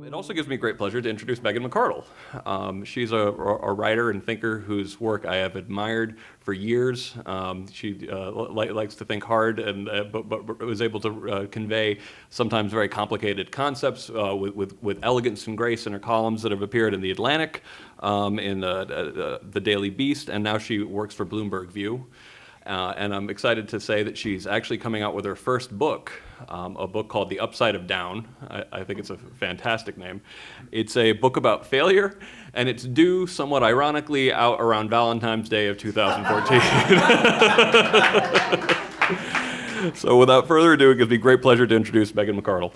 It also gives me great pleasure to introduce Megan McArdle. She's a writer and thinker whose work I have admired for years. She likes to think hard, and but was able to convey sometimes very complicated concepts with elegance and grace in her columns that have appeared in The Atlantic, in the Daily Beast, and now she works for Bloomberg View. And I'm excited to say that she's actually coming out with her first book, a book called The Upside of Down. I think it's a fantastic name. It's a book about failure, and it's due somewhat ironically out around Valentine's Day of 2014. So without further ado, it gives me great pleasure to introduce Megan McArdle.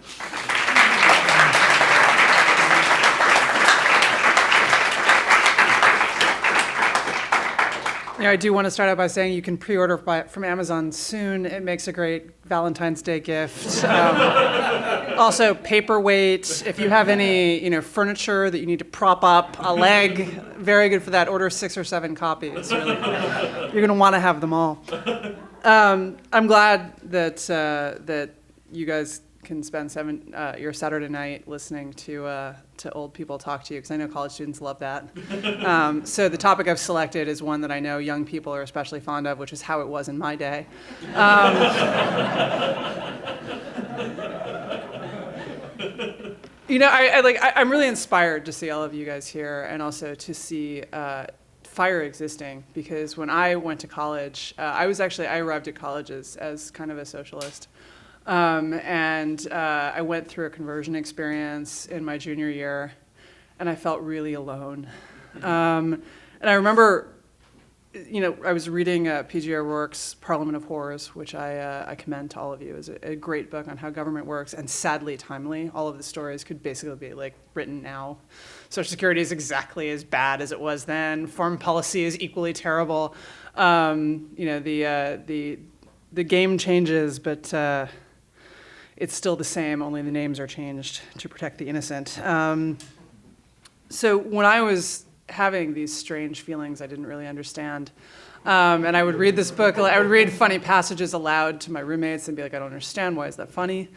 Yeah, I do want to start out by saying you can pre-order from Amazon soon. It makes a great Valentine's Day gift. Also, paperweight. If you have any, furniture that you need to prop up, a leg, very good for that. Order 6 or 7 copies. Really. You're going to want to have them all. I'm glad that you guys can spend your Saturday night listening to old people talk to you, because I know college students love that. So the topic I've selected is one that I know young people are especially fond of, which is how it was in my day. I'm really inspired to see all of you guys here, and also to see fire existing, because when I went to college, I arrived at college as kind of a socialist. I went through a conversion experience in my junior year, and I felt really alone. And I remember, I was reading P.G. O'Rourke's Parliament of Horrors, which I commend to all of you. It's a great book on how government works, and sadly timely. All of the stories could basically be written now. Social Security is exactly as bad as it was then. Foreign policy is equally terrible. The game changes, but it's still the same, only the names are changed to protect the innocent. So when I was having these strange feelings I didn't really understand, and I would read this book, I would read funny passages aloud to my roommates and be like, I don't understand, why is that funny?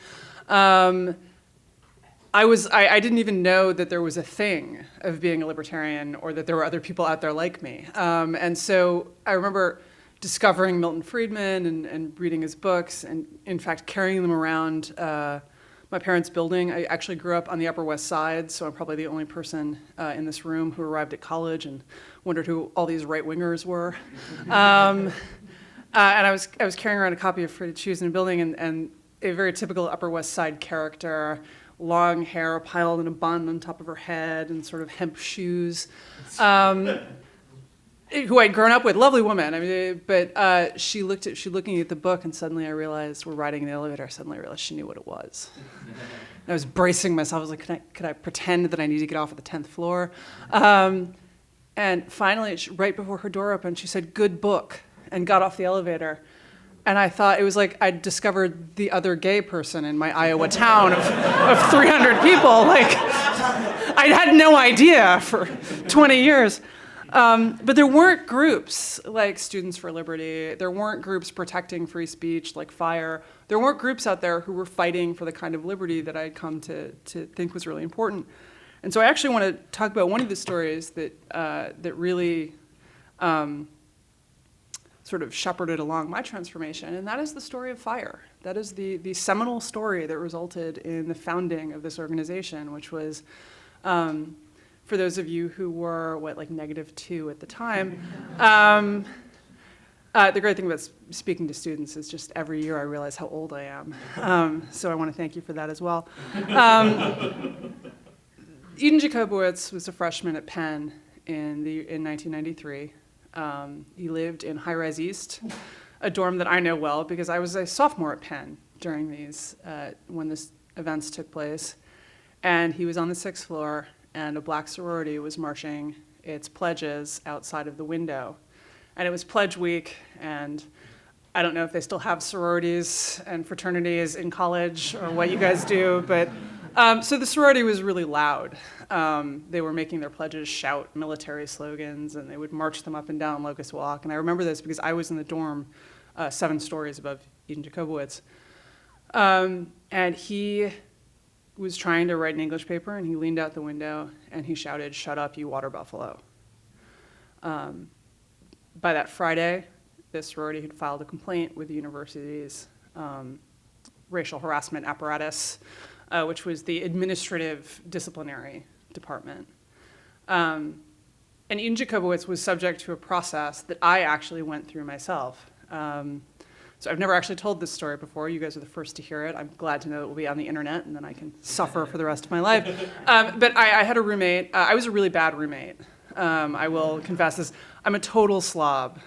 I didn't even know that there was a thing of being a libertarian, or that there were other people out there like me. And so I remember discovering Milton Friedman and reading his books, and in fact carrying them around my parents' building. I actually grew up on the Upper West Side, so I'm probably the only person in this room who arrived at college and wondered who all these right-wingers were. And I was carrying around a copy of Free to Choose in a building, and a very typical Upper West Side character, long hair piled in a bun on top of her head, and sort of hemp shoes. Who I'd grown up with, lovely woman. But she looking at the book, and suddenly I realized, we're riding in the elevator, I suddenly realized she knew what it was. And I was bracing myself. I was like, could I pretend that I need to get off at the 10th floor? And finally, right before her door opened, she said, "Good book," and got off the elevator. And I thought, it was like I'd discovered the other gay person in my Iowa town of 300 people. I had no idea for 20 years. But there weren't groups like Students for Liberty. There weren't groups protecting free speech like FIRE. There weren't groups out there who were fighting for the kind of liberty that I'd come to think was really important. And so I actually want to talk about one of the stories that really sort of shepherded along my transformation, and that is the story of FIRE. That is the seminal story that resulted in the founding of this organization, which was, for those of you who were, -2 at the time, the great thing about speaking to students is just every year I realize how old I am. So I want to thank you for that as well. Eden Jacobowitz was a freshman at Penn in 1993. He lived in High Rise East, a dorm that I know well because I was a sophomore at Penn during when these events took place. And he was on the 6th floor, and a black sorority was marching its pledges outside of the window. And it was pledge week, and I don't know if they still have sororities and fraternities in college or what you guys do, but so the sorority was really loud. They were making their pledges shout military slogans, and they would march them up and down Locust Walk. And I remember this because I was in the dorm 7 stories above Eden Jacobowitz. And he was trying to write an English paper, and he leaned out the window and he shouted, "Shut up, you water buffalo." By that Friday, this sorority had filed a complaint with the university's racial harassment apparatus, which was the administrative disciplinary department. And Eden Jacobowitz was subject to a process that I actually went through myself. So I've never actually told this story before. You guys are the first to hear it. I'm glad to know it will be on the internet, and then I can suffer for the rest of my life. But I had a roommate. I was a really bad roommate. I will confess this. I'm a total slob.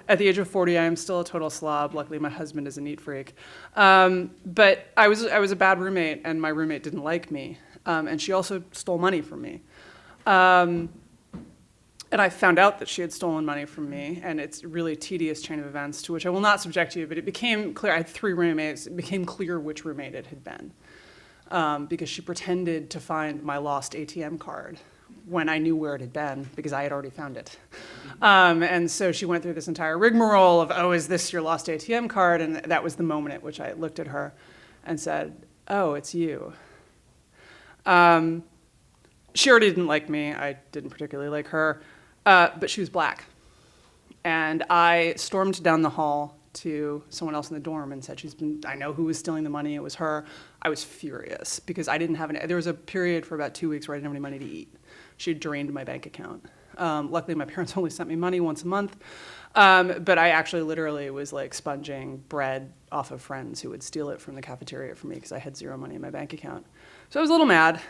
At the age of 40, I am still a total slob. Luckily, my husband is a neat freak. But I was a bad roommate, and my roommate didn't like me. And she also stole money from me. And I found out that she had stolen money from me, and it's a really tedious chain of events to which I will not subject you, but it became clear. I had 3 roommates. It became clear which roommate it had been, because she pretended to find my lost ATM card when I knew where it had been, because I had already found it. And so she went through this entire rigmarole of, "Oh, is this your lost ATM card?" And that was the moment at which I looked at her and said, "Oh, it's you." She already didn't like me. I didn't particularly like her. But she was black. And I stormed down the hall to someone else in the dorm and said, I know who was stealing the money, it was her. I was furious because I didn't have there was a period for about 2 weeks where I didn't have any money to eat. She had drained my bank account. Luckily, my parents only sent me money once a month. But I actually literally was like sponging bread off of friends who would steal it from the cafeteria for me because I had 0 money in my bank account. So I was a little mad.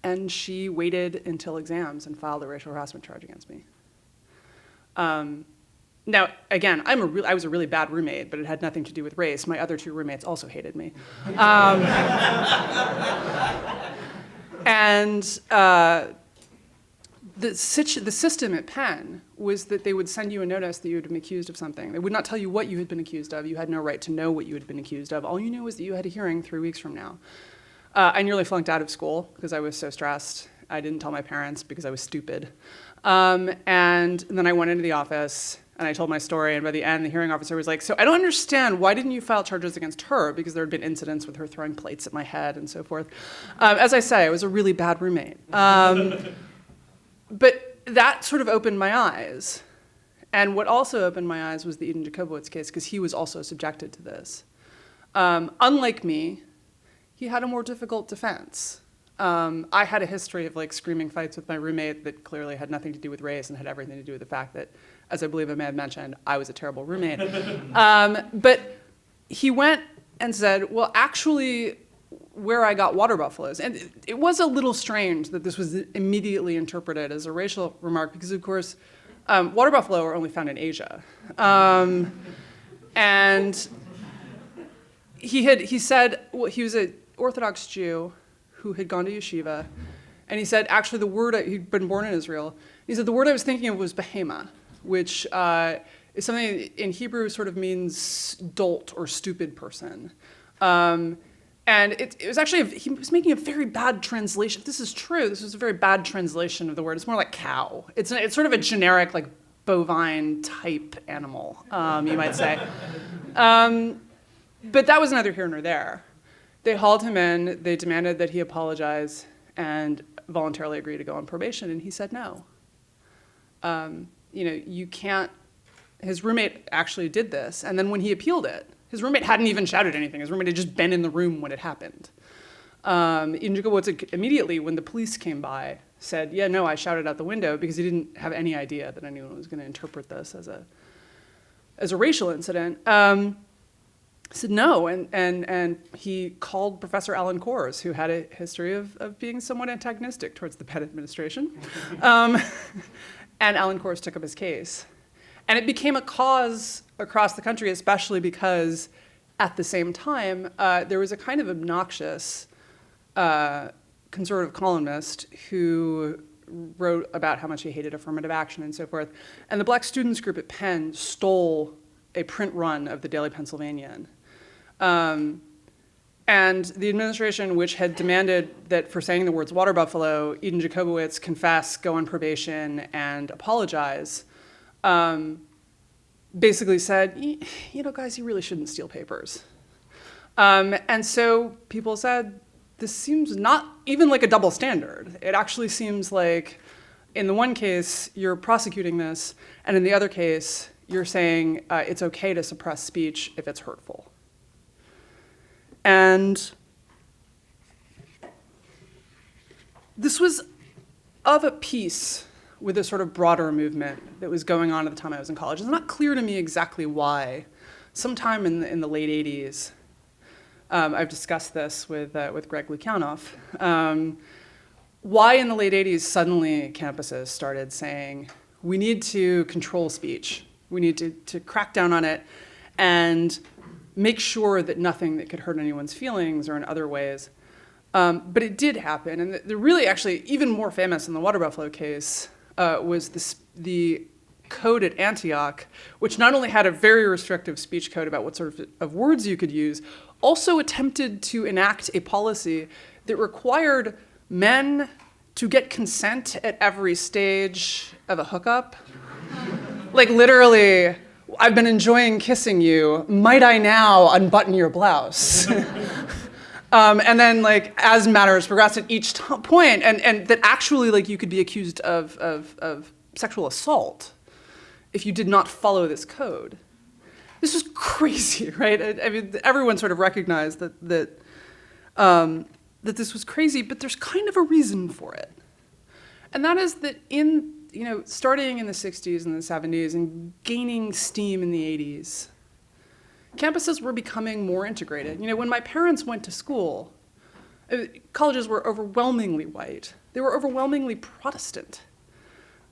And she waited until exams and filed a racial harassment charge against me. Now, again, I was a really bad roommate, but it had nothing to do with race. My other 2 roommates also hated me. And the system at Penn was that they would send you a notice that you had been accused of something. They would not tell you what you had been accused of. You had no right to know what you had been accused of. All you knew was that you had a hearing 3 weeks from now. I nearly flunked out of school because I was so stressed. I didn't tell my parents because I was stupid. And then I went into the office and I told my story, and by the end, the hearing officer was like, "So I don't understand, why didn't you file charges against her?" Because there had been incidents with her throwing plates at my head and so forth. As I say, I was a really bad roommate. But that sort of opened my eyes. And what also opened my eyes was the Eden Jacobowitz case, because he was also subjected to this. Unlike me, he had a more difficult defense. I had a history of like screaming fights with my roommate that clearly had nothing to do with race and had everything to do with the fact that, as I believe I may have mentioned, I was a terrible roommate. But he went and said, well, actually, where I got water buffaloes, and it was a little strange that this was immediately interpreted as a racial remark because, of course, water buffalo are only found in Asia. And he said, well, he was an Orthodox Jew who had gone to yeshiva, and he said, actually, he'd been born in Israel. He said, the word I was thinking of was behema, which is something in Hebrew sort of means dolt or stupid person. And it was actually, he was making a very bad translation. If this is true, this was a very bad translation of the word. It's more like cow. It's sort of a generic, like, bovine type animal, you might say. But that was neither here nor there. They hauled him in, they demanded that he apologize and voluntarily agree to go on probation, and he said no. You can't, his roommate actually did this, and then when he appealed it, his roommate hadn't even shouted anything. His roommate had just been in the room when it happened. Eden Jacobowitz immediately, when the police came by, said, yeah, no, I shouted out the window, because he didn't have any idea that anyone was going to interpret this as a racial incident. Said no, and he called Professor Alan Kors, who had a history of being somewhat antagonistic towards the Penn administration. And Alan Kors took up his case. And it became a cause across the country, especially because at the same time, there was a kind of obnoxious conservative columnist who wrote about how much he hated affirmative action and so forth. And the Black Students Group at Penn stole a print run of the Daily Pennsylvanian. And the administration, which had demanded that for saying the words water buffalo, Eden Jacobowitz confess, go on probation, and apologize, basically said, you know, guys, you really shouldn't steal papers. And so people said, this seems not even like a double standard. It actually seems like in the one case, you're prosecuting this, and in the other case, you're saying it's okay to suppress speech if it's hurtful. And this was of a piece with a sort of broader movement that was going on at the time I was in college. It's not clear to me exactly why. Sometime in the late 80s, I've discussed this with Greg Lukianoff. Why in the late 80s suddenly campuses started saying, we need to control speech. We need to crack down on it and make sure that nothing that could hurt anyone's feelings or in other ways. But it did happen. And the really actually even more famous in the water buffalo case was the code at Antioch, which not only had a very restrictive speech code about what sort of words you could use, also attempted to enact a policy that required men to get consent at every stage of a hookup. Like literally, I've been enjoying kissing you. Might I now unbutton your blouse? And then like as matters progressed at each point, and that actually like you could be accused of sexual assault if you did not follow this code. This was crazy, right? I mean, everyone sort of recognized that this was crazy, but there's kind of a reason for it. And that is that starting in the 60s and the 70s and gaining steam in the 80s, campuses were becoming more integrated. When my parents went to school, colleges were overwhelmingly white. They were overwhelmingly Protestant.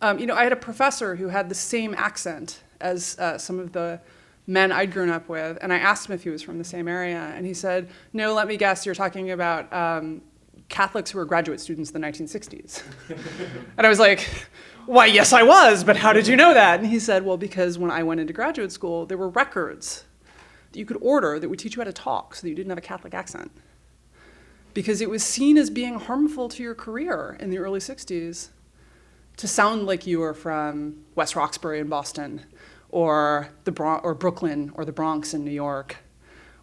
I had a professor who had the same accent as some of the men I'd grown up with, and I asked him if he was from the same area, and he said, no, let me guess, you're talking about Catholics who were graduate students in the 1960s. And I was like, why, yes, I was, but how did you know that? And he said, well, because when I went into graduate school, there were records that you could order that would teach you how to talk so that you didn't have a Catholic accent. Because it was seen as being harmful to your career in the early 60s to sound like you were from West Roxbury in Boston, or Brooklyn, or the Bronx in New York,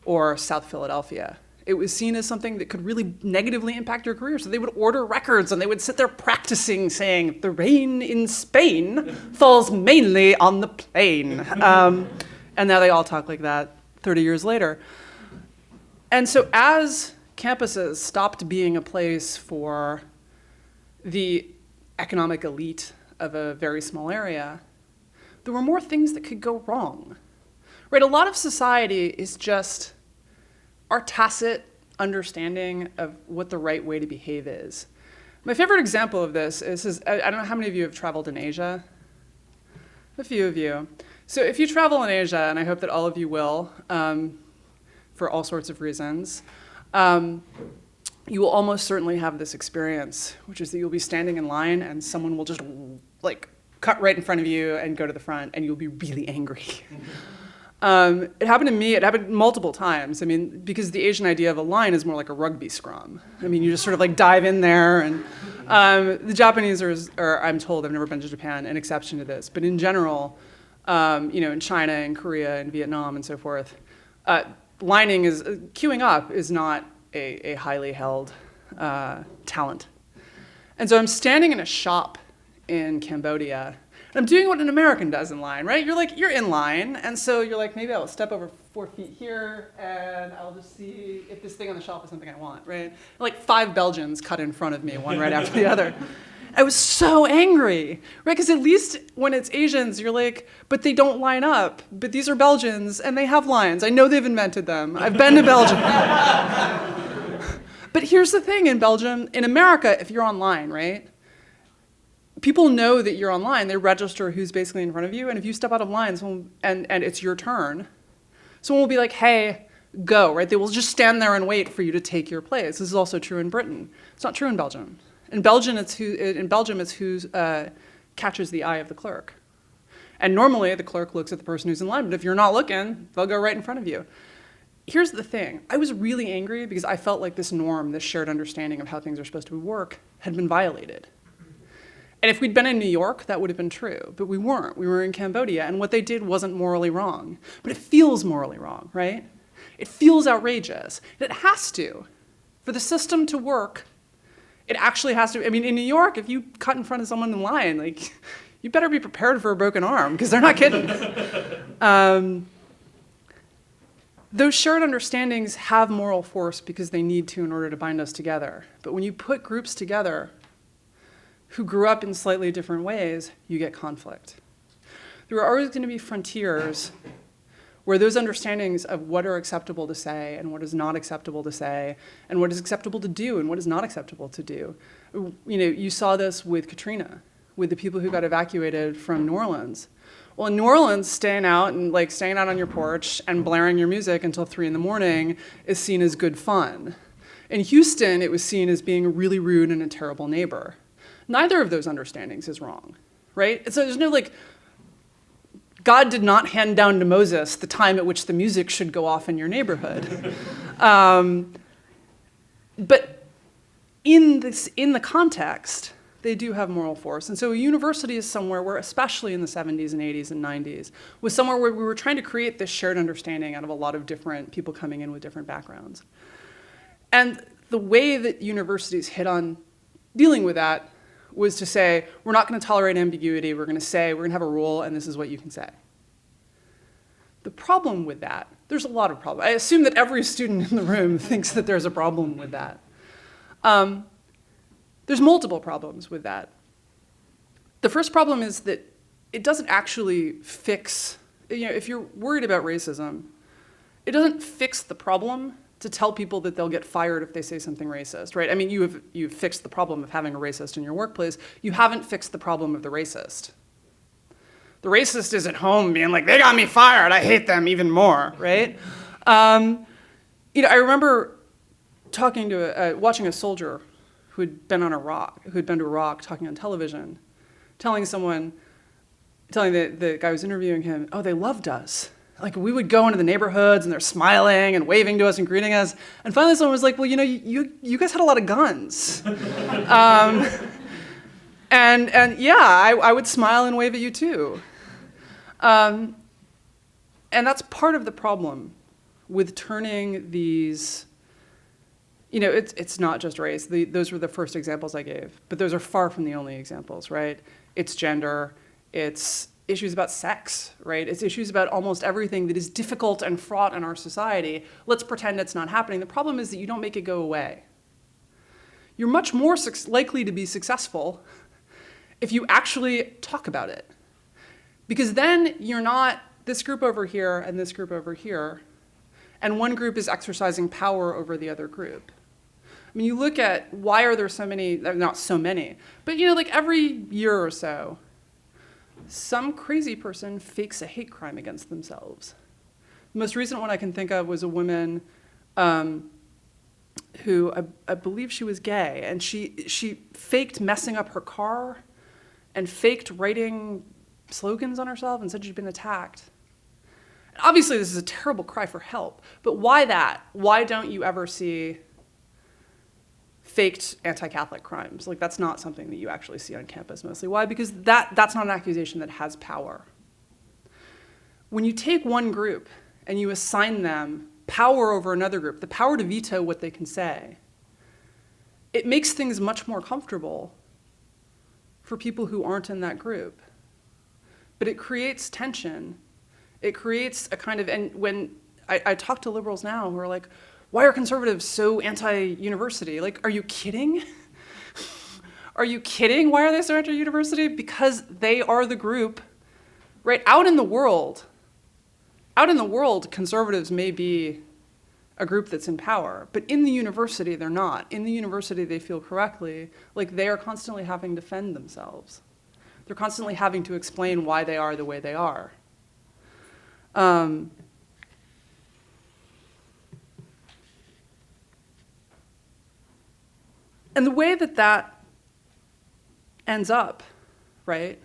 or South Philadelphia. It was seen as something that could really negatively impact your career. So they would order records and they would sit there practicing saying, the rain in Spain falls mainly on the plain. And now they all talk like that 30 years later. And so as campuses stopped being a place for the economic elite of a very small area, there were more things that could go wrong. Right? A lot of society is just our tacit understanding of what the right way to behave is. My favorite example of this is I don't know how many of you have traveled in Asia. A few of you. So if you travel in Asia, and I hope that all of you will, for all sorts of reasons, you will almost certainly have this experience, which is that you'll be standing in line and someone will just like cut right in front of you and go to the front, and you'll be really angry. It happened to me, it happened multiple times. I mean, because the Asian idea of a line is more like a rugby scrum. I mean, you just sort of like dive in there, and the Japanese are, I'm told, I've never been to Japan, an exception to this, but in general, in China and Korea and Vietnam and so forth, queuing up is not a highly held talent. And so I'm standing in a shop in Cambodia, and I'm doing what an American does in line, right? You're in line, and so you're like, maybe I'll step over 4 feet here, and I'll just see if this thing on the shelf is something I want, right? And like 5 Belgians cut in front of me, one right after the other. I was so angry, right? Because at least when it's Asians, you're like, but they don't line up. But these are Belgians, and they have lines. I know they've invented them. I've been to Belgium. But here's the thing in Belgium, in America, if you're online, right? People know that you're online. They register who's basically in front of you. And if you step out of line and it's your turn, someone will be like, hey, go, right? They will just stand there and wait for you to take your place. This is also true in Britain. It's not true in Belgium. In Belgium, it's who catches the eye of the clerk. And normally, the clerk looks at the person who's in line. But if you're not looking, they'll go right in front of you. Here's the thing. I was really angry because I felt like this norm, this shared understanding of how things are supposed to work, had been violated. And if we'd been in New York, that would have been true. But we weren't. We were in Cambodia, and what they did wasn't morally wrong. But it feels morally wrong, right? It feels outrageous. And it has to. For the system to work, it actually has to. I mean, in New York, if you cut in front of someone in line, like, you better be prepared for a broken arm, because they're not kidding. Those shared understandings have moral force because they need to in order to bind us together. But when you put groups together who grew up in slightly different ways, you get conflict. There are always going to be frontiers where those understandings of what are acceptable to say and what is not acceptable to say and what is acceptable to do and what is not acceptable to do. You know, you saw this with Katrina, with the people who got evacuated from New Orleans. Well, in New Orleans, staying out on your porch and blaring your music until 3 a.m. is seen as good fun. In Houston, it was seen as being really rude and a terrible neighbor. Neither of those understandings is wrong, right? So there's no God did not hand down to Moses the time at which the music should go off in your neighborhood. But in the context, they do have moral force. And so a university is somewhere where, especially in the 70s and 80s and 90s, was somewhere where we were trying to create this shared understanding out of a lot of different people coming in with different backgrounds. And the way that universities hit on dealing with that was to say, we're not going to tolerate ambiguity, we're going to have a rule, and this is what you can say. The problem with that, there's a lot of problems. I assume that every student in the room thinks that there's a problem with that. There's multiple problems with that. The first problem is that it doesn't actually fix, if you're worried about racism, it doesn't fix the problem to tell people that they'll get fired if they say something racist, right? I mean, you've fixed the problem of having a racist in your workplace. You haven't fixed the problem of the racist. The racist is at home being like, they got me fired, I hate them even more, right? I remember watching a soldier who had been to Iraq, talking on television, telling the guy who was interviewing him, oh, they loved us. Like, we would go into the neighborhoods and they're smiling and waving to us and greeting us. And finally someone was like, well, you guys had a lot of guns. And yeah, I would smile and wave at you too. And that's part of the problem with turning these, it's not just race. Those were the first examples I gave, but those are far from the only examples, right? It's gender, it's issues about sex, right? It's issues about almost everything that is difficult and fraught in our society. Let's pretend it's not happening. The problem is that you don't make it go away. You're much more likely to be successful if you actually talk about it. Because then you're not this group over here and this group over here, and one group is exercising power over the other group. I mean, you look at why are there so many, not so many, but every year or so, some crazy person fakes a hate crime against themselves. The most recent one I can think of was a woman who I believe she was gay, and she faked messing up her car and faked writing slogans on herself and said she'd been attacked. And obviously, this is a terrible cry for help, but why that? Why don't you ever see faked anti-Catholic crimes? That's not something that you actually see on campus mostly. Why? Because that's not an accusation that has power. When you take one group and you assign them power over another group, the power to veto what they can say, it makes things much more comfortable for people who aren't in that group. But it creates tension. It creates a kind of, and when I talk to liberals now who are like, why are conservatives so anti-university? Are you kidding? Are you kidding? Why are they so anti-university? Because they are the group, right? Out in the world, conservatives may be a group that's in power, but in the university, they're not. In the university, they feel correctly, they are constantly having to defend themselves. They're constantly having to explain why they are the way they are. And the way that ends up, right,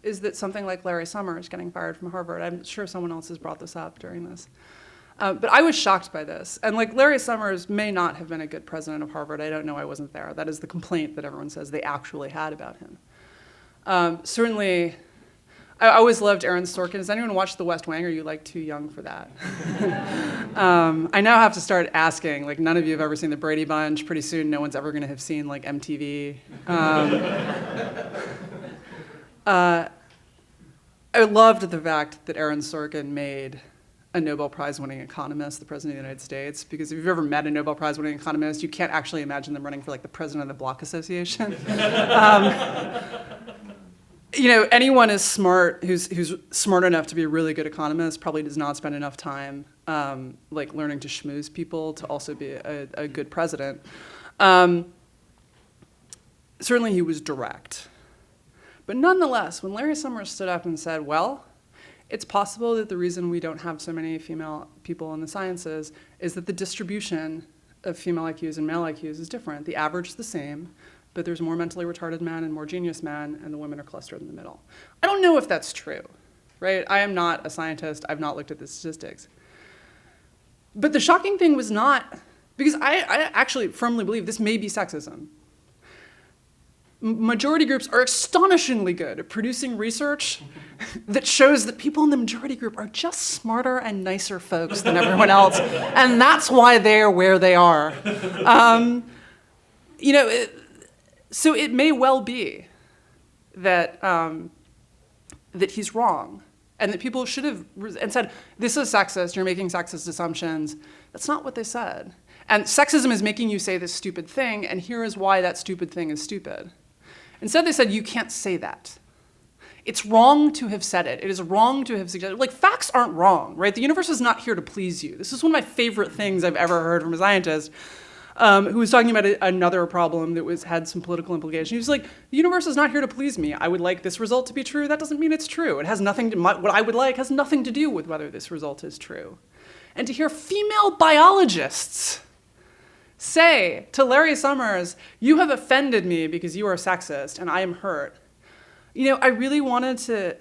is that something like Larry Summers getting fired from Harvard. I'm sure someone else has brought this up during this. But I was shocked by this. And Larry Summers may not have been a good president of Harvard. I don't know, I wasn't there. That is the complaint that everyone says they actually had about him. Certainly, I always loved Aaron Sorkin. Does anyone watch The West Wing? Or are you like too young for that? I now have to start asking, like none of you have ever seen The Brady Bunch. Pretty soon no one's ever going to have seen like MTV. I loved the fact that Aaron Sorkin made a Nobel Prize-winning economist the president of the United States, because if you've ever met a Nobel Prize-winning economist, you can't actually imagine them running for like the president of the Block Association. Anyone is smart who's smart enough to be a really good economist probably does not spend enough time like learning to schmooze people to also be a good president. Certainly he was direct. But nonetheless, when Larry Summers stood up and said, well, it's possible that the reason we don't have so many female people in the sciences is that the distribution of female IQs and male IQs is different. The average is the same, but there's more mentally retarded men and more genius men, and the women are clustered in the middle. I don't know if that's true, right? I am not a scientist. I've not looked at the statistics. But the shocking thing was not, because I actually firmly believe this may be sexism. Majority groups are astonishingly good at producing research that shows that people in the majority group are just smarter and nicer folks than everyone else, and that's why they're where they are. So it may well be that that he's wrong, and that people should have and said, "This is sexist. You're making sexist assumptions." That's not what they said. And sexism is making you say this stupid thing, and here is why that stupid thing is stupid. Instead, they said, you can't say that. It's wrong to have said it. It is wrong to have suggested. Like, facts aren't wrong, right? The universe is not here to please you. This is one of my favorite things I've ever heard from a scientist who was talking about another problem that had some political implications. He was like, the universe is not here to please me. I would like this result to be true. That doesn't mean it's true. It has nothing to, what I would like has nothing to do with whether this result is true. And to hear female biologists say to Larry Summers, you have offended me because you are sexist and I am hurt. I really wanted to,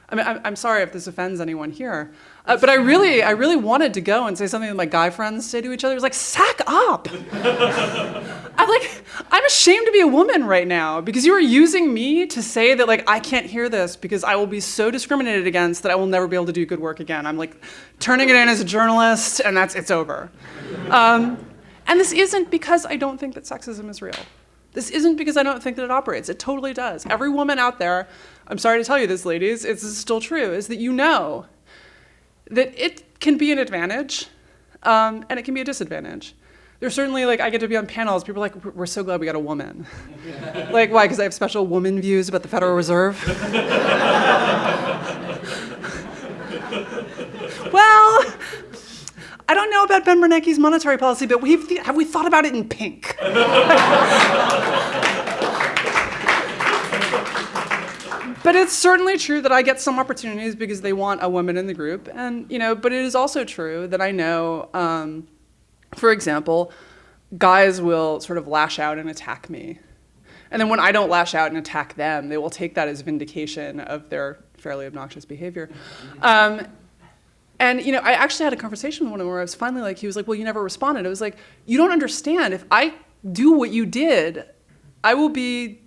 I'm sorry if this offends anyone here, but I really wanted to go and say something that my guy friends say to each other. It's like, sack up. I'm ashamed to be a woman right now because you are using me to say that like, I can't hear this because I will be so discriminated against that I will never be able to do good work again. I'm like turning it in as a journalist and it's over. And this isn't because I don't think that sexism is real. This isn't because I don't think that it operates. It totally does. Every woman out there, I'm sorry to tell you this, ladies, it's still true, is that you know that it can be an advantage and it can be a disadvantage. There's certainly, like, I get to be on panels, people are like, we're so glad we got a woman. Like, why, because I have special woman views about the Federal Reserve? Well, I don't know about Ben Bernanke's monetary policy, but have we thought about it in pink? But it's certainly true that I get some opportunities because they want a woman in the group. And, but it is also true that I know, for example, guys will sort of lash out and attack me. And then when I don't lash out and attack them, they will take that as vindication of their fairly obnoxious behavior. And, I actually had a conversation with one of them where I was finally like, he was like, well, you never responded. I was like, you don't understand. If I do what you did, I will be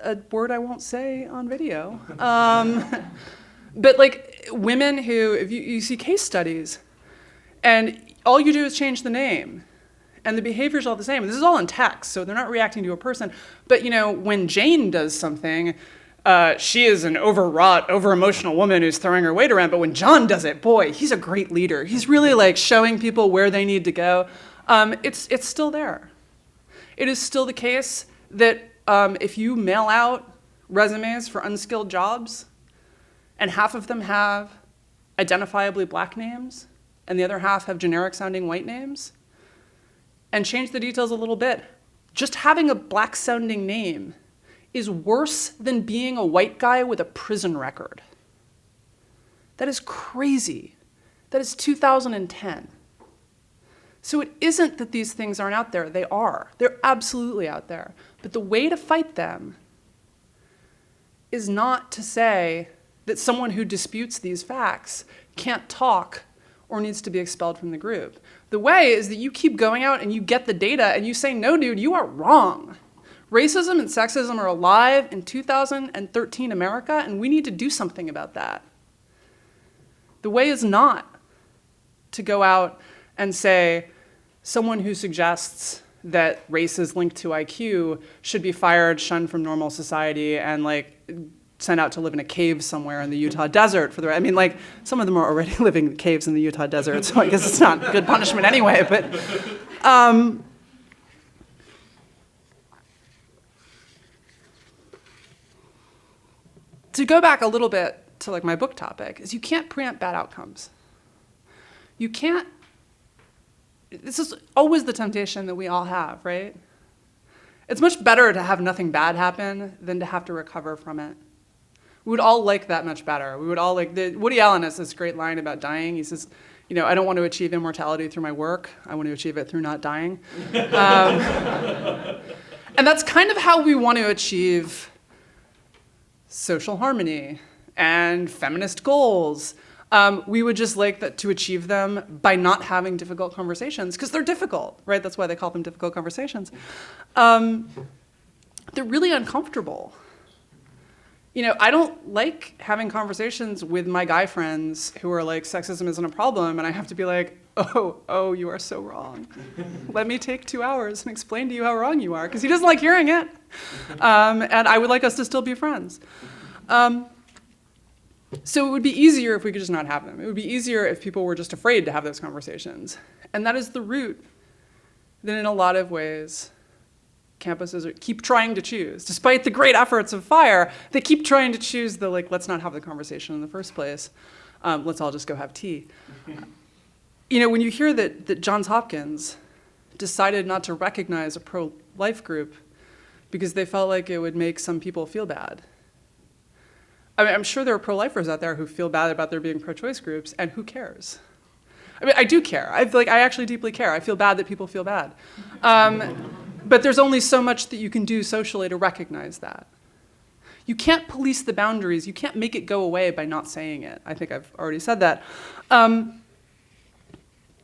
a word I won't say on video. But like women who, if you see case studies, and all you do is change the name, and the behavior's all the same. And this is all in text, so they're not reacting to a person. But, when Jane does something, she is an overwrought, over-emotional woman who's throwing her weight around. But when John does it, boy, he's a great leader. He's really like showing people where they need to go. It's still there. It is still the case that if you mail out resumes for unskilled jobs, and half of them have identifiably black names, and the other half have generic-sounding white names, and change the details a little bit, just having a black-sounding name is worse than being a white guy with a prison record. That is crazy. That is 2010. So it isn't that these things aren't out there. They are. They're absolutely out there. But the way to fight them is not to say that someone who disputes these facts can't talk or needs to be expelled from the group. The way is that you keep going out and you get the data and you say, no, dude, you are wrong. Racism and sexism are alive in 2013 America, and we need to do something about that. The way is not to go out and say someone who suggests that race is linked to IQ should be fired, shunned from normal society, and sent out to live in a cave somewhere in the Utah desert for the. I mean, some of them are already living in caves in the Utah desert, so I guess it's not good punishment anyway. But to go back a little bit to my book topic is you can't preempt bad outcomes. You can't. This is always the temptation that we all have, right? It's much better to have nothing bad happen than to have to recover from it. We would all like that much better. We would all Woody Allen has this great line about dying. He says, I don't want to achieve immortality through my work. I want to achieve it through not dying. And that's kind of how we want to achieve social harmony and feminist goals. We would just like to achieve them by not having difficult conversations, because they're difficult, right? That's why they call them difficult conversations. They're really uncomfortable. I don't like having conversations with my guy friends who are like, sexism isn't a problem, and I have to be like, oh, you are so wrong. Let me take 2 hours and explain to you how wrong you are, because he doesn't like hearing it. And I would like us to still be friends. So it would be easier if we could just not have them. It would be easier if people were just afraid to have those conversations. And that is the route that in a lot of ways campuses keep trying to choose. Despite the great efforts of FIRE, they keep trying to choose the let's not have the conversation in the first place. Let's all just go have tea. When you hear that Johns Hopkins decided not to recognize a pro-life group because they felt like it would make some people feel bad. I mean, I'm sure there are pro-lifers out there who feel bad about there being pro-choice groups, and who cares? I mean, I do care. I actually deeply care. I feel bad that people feel bad. But there's only so much that you can do socially to recognize that. You can't police the boundaries. You can't make it go away by not saying it. I think I've already said that.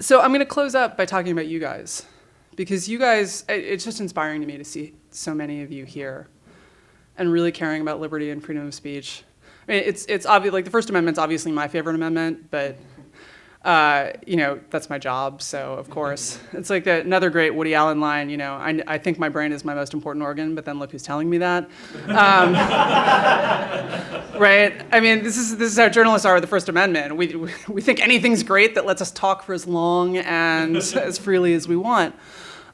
So I'm going to close up by talking about you guys, because you guys, it's just inspiring to me to see so many of you here and really caring about liberty and freedom of speech. I mean, it's obvious, the First Amendment's obviously my favorite amendment, but that's my job, so of course. It's like another great Woody Allen line, I think my brain is my most important organ, but then look who's telling me that. Right? I mean, this is how journalists are with the First Amendment. We think anything's great that lets us talk for as long and as freely as we want.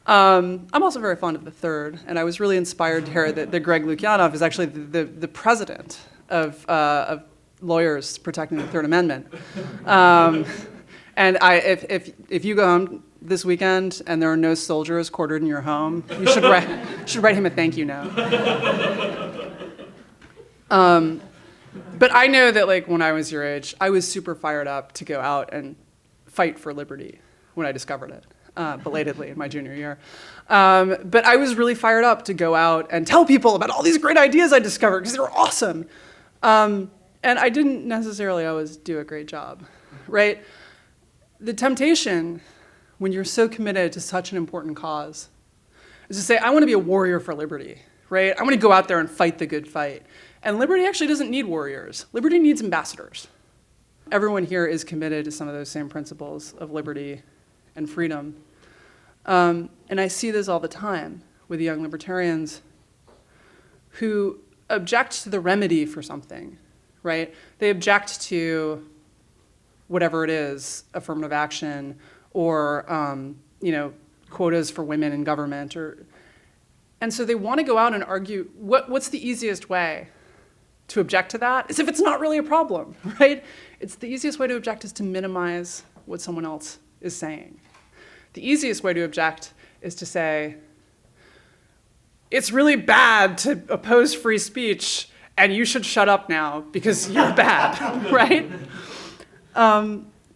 I'm also very fond of the Third, and I was really inspired to hear that Greg Lukianoff is actually the president of lawyers protecting the Third Amendment. And if you go home this weekend and there are no soldiers quartered in your home, you should write him a thank you note. But I know that when I was your age, I was super fired up to go out and fight for liberty when I discovered it, belatedly in my junior year. But I was really fired up to go out and tell people about all these great ideas I discovered because they were awesome. And I didn't necessarily always do a great job, right? The temptation when you're so committed to such an important cause is to say, I want to be a warrior for liberty, right? I want to go out there and fight the good fight. And liberty actually doesn't need warriors. Liberty needs ambassadors. Everyone here is committed to some of those same principles of liberty and freedom. And I see this all the time with young libertarians who object to the remedy for something, right? They object to whatever it is, affirmative action or quotas for women in government, and so they want to go out and argue what's the easiest way to object to that, as if it's not really a problem, right? It's the easiest way to object is to minimize what someone else is saying. The easiest way to object is to say, it's really bad to oppose free speech, and you should shut up now because you're bad, right?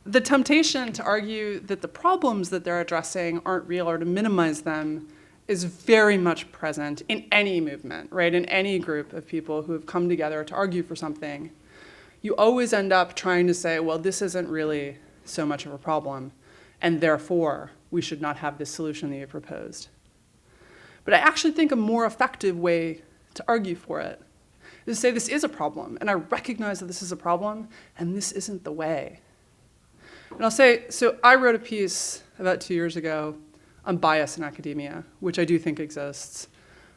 The temptation to argue that the problems that they're addressing aren't real or to minimize them is very much present in any movement, right? In any group of people who have come together to argue for something. You always end up trying to say, well, this isn't really so much of a problem, and therefore we should not have this solution that you proposed. But I actually think a more effective way to argue for it is to say this is a problem, and I recognize that this is a problem, and this isn't the way. And I'll say, so I wrote a piece about 2 years ago on bias in academia, which I do think exists.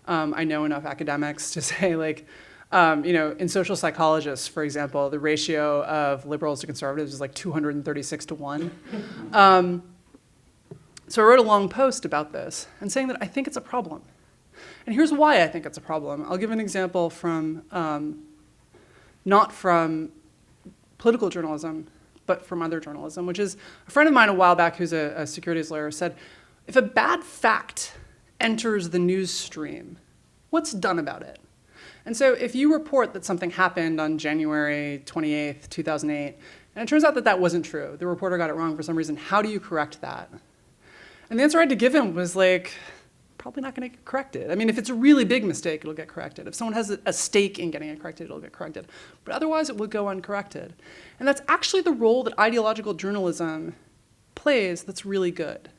I know enough academics to say, like, in social psychologists, for example, the ratio of liberals to conservatives is like 236 to 1. So I wrote a long post about this and saying that I think it's a problem. And here's why I think it's a problem. I'll give an example from, not from political journalism, but from other journalism, which is a friend of mine a while back who's a securities lawyer said, if a bad fact enters the news stream, what's done about it? And so if you report that something happened on January 28th, 2008, and it turns out that that wasn't true, the reporter got it wrong for some reason, how do you correct that? And the answer I had to give him was like, probably not going to get corrected. I mean, if it's a really big mistake, it'll get corrected. If someone has a stake in getting it corrected, it'll get corrected. But otherwise, it will go uncorrected. And that's actually the role that ideological journalism plays that's really good.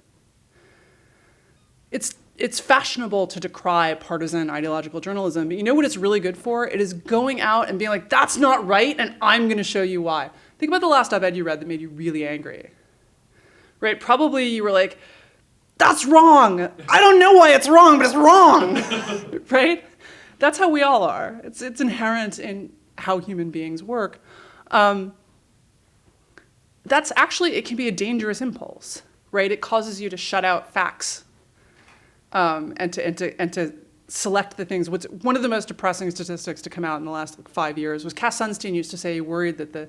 It's fashionable to decry partisan ideological journalism, but you know what it's really good for? It is going out and being like, that's not right, and I'm going to show you why. Think about the last op-ed you read that made you really angry. Right? Probably you were like, that's wrong. I don't know why it's wrong, but it's wrong. Right? That's how we all are. It's inherent in how human beings work. That's actually, it can be a dangerous impulse, right? It causes you to shut out facts and to select the things. What's one of the most depressing statistics to come out in the last 5 years was Cass Sunstein used to say he worried that the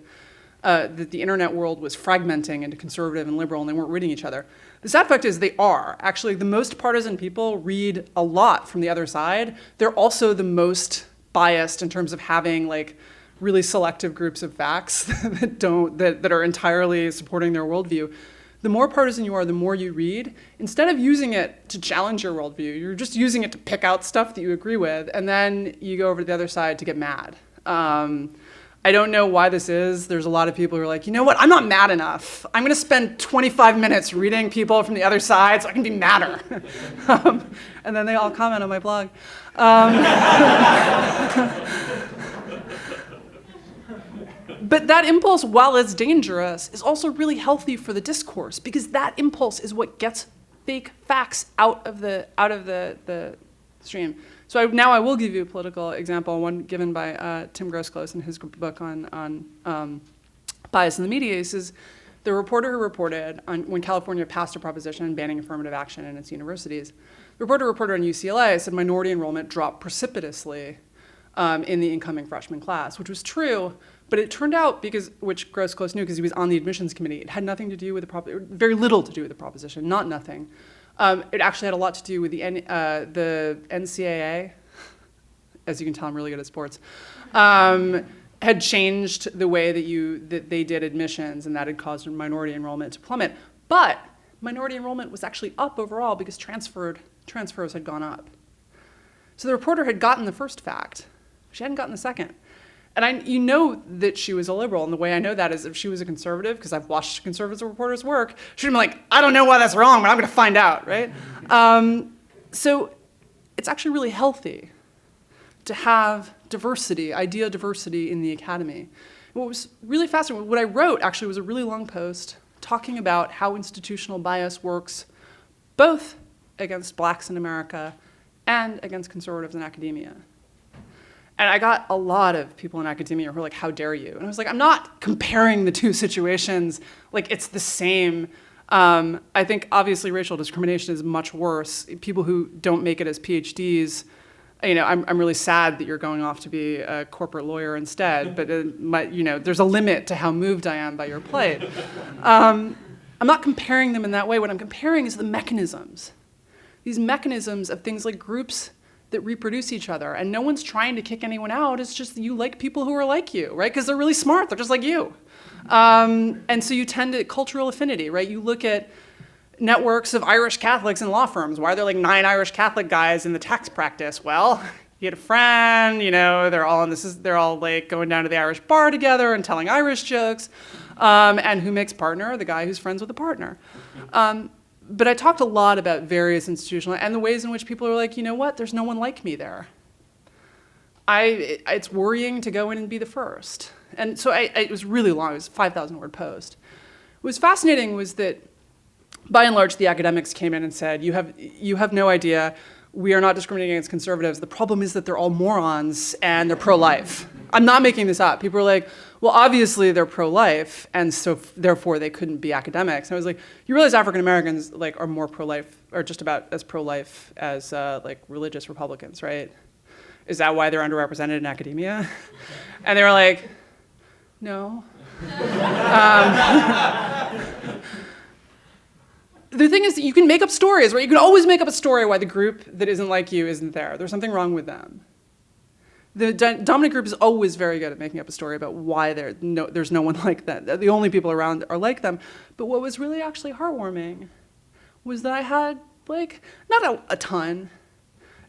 internet world was fragmenting into conservative and liberal, and they weren't reading each other. The sad fact is they are. Actually, the most partisan people read a lot from the other side. They're also the most biased in terms of having like really selective groups of facts that are entirely supporting their worldview. The more partisan you are, the more you read. Instead of using it to challenge your worldview, you're just using it to pick out stuff that you agree with, and then you go over to the other side to get mad. I don't know why this is. There's a lot of people who are like, you know what, I'm not mad enough. I'm going to spend 25 minutes reading people from the other side so I can be madder. And then they all comment on my blog. But that impulse, while it's dangerous, is also really healthy for the discourse, because that impulse is what gets fake facts out of the stream. So now I will give you a political example, one given by Tim Grosclose in his book on bias in the media. He says, the reporter who reported on when California passed a proposition banning affirmative action in its universities, the reporter reported on UCLA said minority enrollment dropped precipitously in the incoming freshman class, which was true, but it turned out, which Grosclose knew because he was on the admissions committee, it had nothing to do with very little to do with the proposition, not nothing. It actually had a lot to do with the NCAA, as you can tell I'm really good at sports, had changed the way that they did admissions, and that had caused minority enrollment to plummet. But minority enrollment was actually up overall because transfers had gone up. So the reporter had gotten the first fact. She hadn't gotten the second. And you know that she was a liberal, and the way I know that is if she was a conservative, because I've watched conservative reporters work, she'd be like, I don't know why that's wrong, but I'm going to find out, right? So it's actually really healthy to have diversity, idea diversity in the academy. What was really fascinating, what I wrote actually was a really long post talking about how institutional bias works both against blacks in America and against conservatives in academia. And I got a lot of people in academia who were like, how dare you? And I was like, I'm not comparing the two situations. Like, it's the same. I think, obviously, racial discrimination is much worse. People who don't make it as PhDs, I'm really sad that you're going off to be a corporate lawyer instead. But, there's a limit to how moved I am by your plight. I'm not comparing them in that way. What I'm comparing is the mechanisms. These mechanisms of things like groups that reproduce each other, and no one's trying to kick anyone out. It's just you like people who are like you, right? Because they're really smart. They're just like you. And so you tend to cultural affinity, right? You look at networks of Irish Catholics in law firms. Why are there like 9 Irish Catholic guys in the tax practice? Well, you had a friend, they're all like going down to the Irish bar together and telling Irish jokes. And who makes partner? The guy who's friends with the partner. But I talked a lot about various institutional and the ways in which people are like, you know what, there's no one like me there. It's worrying to go in and be the first. And so it was really long, it was a 5,000 word post. What was fascinating was that by and large, the academics came in and said, you have no idea, we are not discriminating against conservatives. The problem is that they're all morons and they're pro-life. I'm not making this up. People are like, well, obviously they're pro-life, and so therefore they couldn't be academics. And I was like, you realize African Americans are more pro-life, or just about as pro-life as religious Republicans, right? Is that why they're underrepresented in academia? And they were like, no. The thing is, you can make up stories, right? You can always make up a story why the group that isn't like you isn't there. There's something wrong with them. The dominant group is always very good at making up a story about why there's no one like that. The only people around are like them. But what was really actually heartwarming was that I had, not a ton.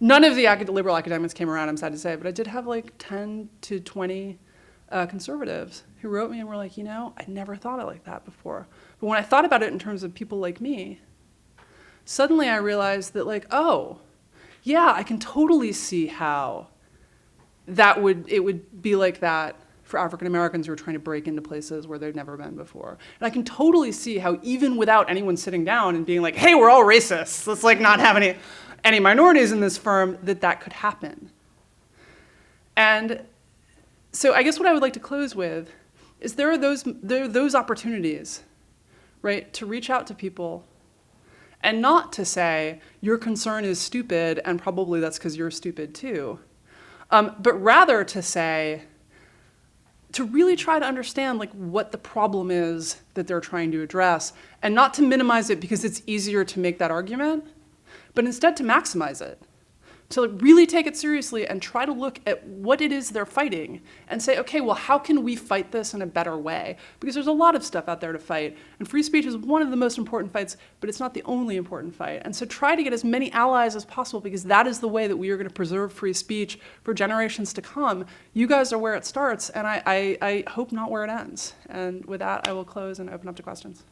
None of the liberal academics came around, I'm sad to say, but I did have 10 to 20 conservatives who wrote me and were like, I never thought it like that before. But when I thought about it in terms of people like me, suddenly I realized that oh, yeah, I can totally see how it would be like that for African Americans who are trying to break into places where they've never been before. And I can totally see how even without anyone sitting down and being like, hey, we're all racists, let's not have any minorities in this firm, that could happen. And so I guess what I would like to close with is there are those opportunities, right, to reach out to people and not to say, your concern is stupid and probably that's because you're stupid too, but rather to say, to really try to understand what the problem is that they're trying to address, and not to minimize it because it's easier to make that argument, but instead to maximize it, to really take it seriously and try to look at what it is they're fighting and say, okay, well, how can we fight this in a better way? Because there's a lot of stuff out there to fight, and free speech is one of the most important fights, but it's not the only important fight. And so try to get as many allies as possible, because that is the way that we are going to preserve free speech for generations to come. You guys are where it starts, and I hope not where it ends. And with that, I will close and open up to questions.